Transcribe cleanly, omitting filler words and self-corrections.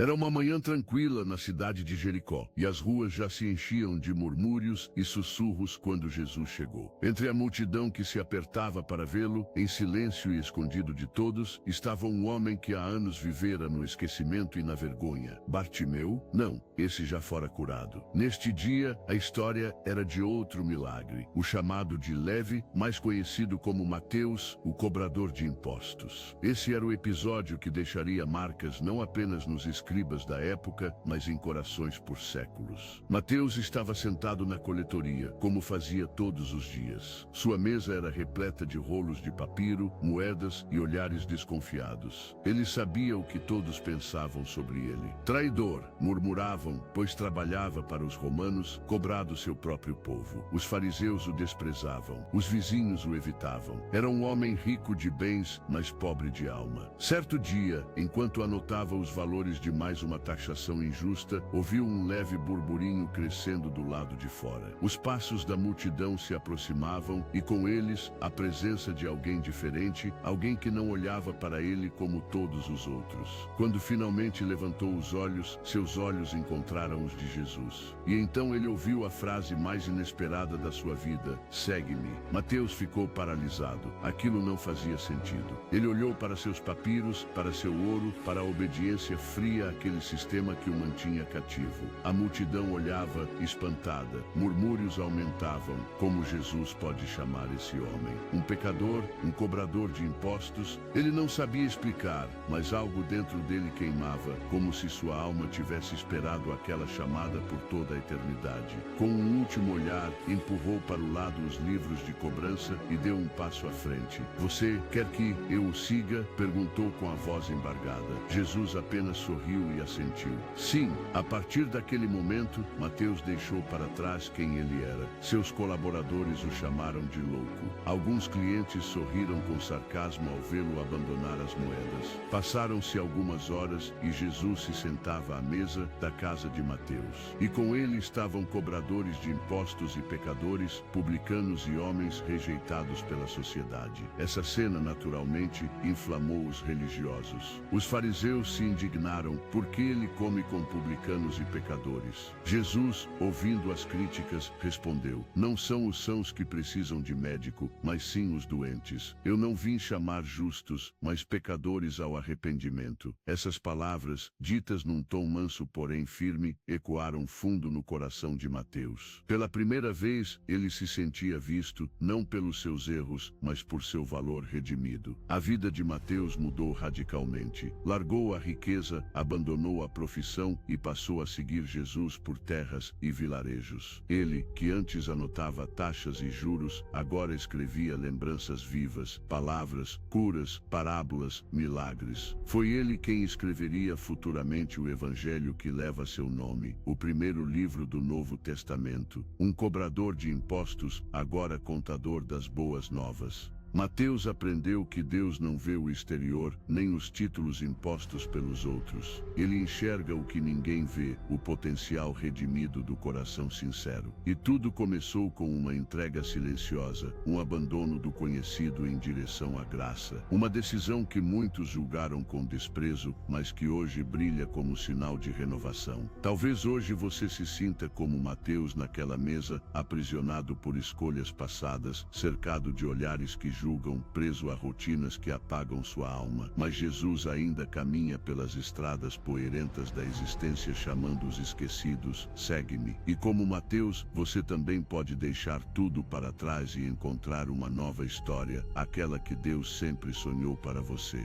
Era uma manhã tranquila na cidade de Jericó, e as ruas já se enchiam de murmúrios e sussurros quando Jesus chegou. Entre a multidão que se apertava para vê-lo, em silêncio e escondido de todos, estava um homem que há anos vivera no esquecimento e na vergonha. Bartimeu? Não, esse já fora curado. Neste dia, a história era de outro milagre, o chamado de Levi, mais conhecido como Mateus, o cobrador de impostos. Esse era o episódio que deixaria marcas não apenas nos escribas da época, mas em corações por séculos. Mateus estava sentado na coletoria, como fazia todos os dias. Sua mesa era repleta de rolos de papiro, moedas e olhares desconfiados. Ele sabia o que todos pensavam sobre ele. Traidor, murmuravam, pois trabalhava para os romanos, cobrado seu próprio povo. Os fariseus o desprezavam, os vizinhos o evitavam. Era um homem rico de bens, mas pobre de alma. Certo dia, enquanto anotava os valores de mais uma taxação injusta, ouviu um leve burburinho crescendo do lado de fora. Os passos da multidão se aproximavam e com eles a presença de alguém diferente, alguém que não olhava para ele como todos os outros. Quando finalmente levantou os olhos, seus olhos encontraram os de Jesus. E então ele ouviu a frase mais inesperada da sua vida: "Segue-me". Mateus ficou paralisado. Aquilo não fazia sentido. Ele olhou para seus papiros, para seu ouro, para a obediência fria àquele sistema que o mantinha cativo. A multidão olhava, espantada. Murmúrios aumentavam. Como Jesus pode chamar esse homem? Um pecador? Um cobrador de impostos? Ele não sabia explicar, mas algo dentro dele queimava, como se sua alma tivesse esperado aquela chamada por toda a eternidade. Com um último olhar, empurrou para o lado os livros de cobrança e deu um passo à frente. "Você quer que eu o siga?", perguntou com a voz embargada. Jesus apenas sorriu e assentiu. Sim. A partir daquele momento, Mateus deixou para trás quem ele era. Seus colaboradores o chamaram de louco. Alguns clientes sorriram com sarcasmo ao vê-lo abandonar as moedas. Passaram-se algumas horas e Jesus se sentava à mesa da casa de Mateus. E com ele estavam cobradores de impostos e pecadores, publicanos e homens rejeitados pela sociedade. Essa cena, naturalmente, inflamou os religiosos. Os fariseus se indignaram: "Por que ele come com publicanos e pecadores?" Jesus, ouvindo as críticas, respondeu: "Não são os sãos que precisam de médico, mas sim os doentes. Eu não vim chamar justos, mas pecadores ao arrependimento." Essas palavras, ditas num tom manso porém firme, ecoaram fundo no coração de Mateus. Pela primeira vez, ele se sentia visto, não pelos seus erros, mas por seu valor redimido. A vida de Mateus mudou radicalmente. Largou a riqueza, abandonou a profissão e passou a seguir Jesus por terras e vilarejos. Ele, que antes anotava taxas e juros, agora escrevia lembranças vivas, palavras, curas, parábolas, milagres. Foi ele quem escreveria futuramente o Evangelho que leva seu nome, o primeiro livro do Novo Testamento. Um cobrador de impostos, agora contador das boas novas. Mateus aprendeu que Deus não vê o exterior, nem os títulos impostos pelos outros. Ele enxerga o que ninguém vê, o potencial redimido do coração sincero. E tudo começou com uma entrega silenciosa, um abandono do conhecido em direção à graça. Uma decisão que muitos julgaram com desprezo, mas que hoje brilha como sinal de renovação. Talvez hoje você se sinta como Mateus naquela mesa, aprisionado por escolhas passadas, cercado de olhares que julgam, preso a rotinas que apagam sua alma. Mas Jesus ainda caminha pelas estradas poeirentas da existência chamando os esquecidos: "Segue-me". E como Mateus, você também pode deixar tudo para trás e encontrar uma nova história, aquela que Deus sempre sonhou para você.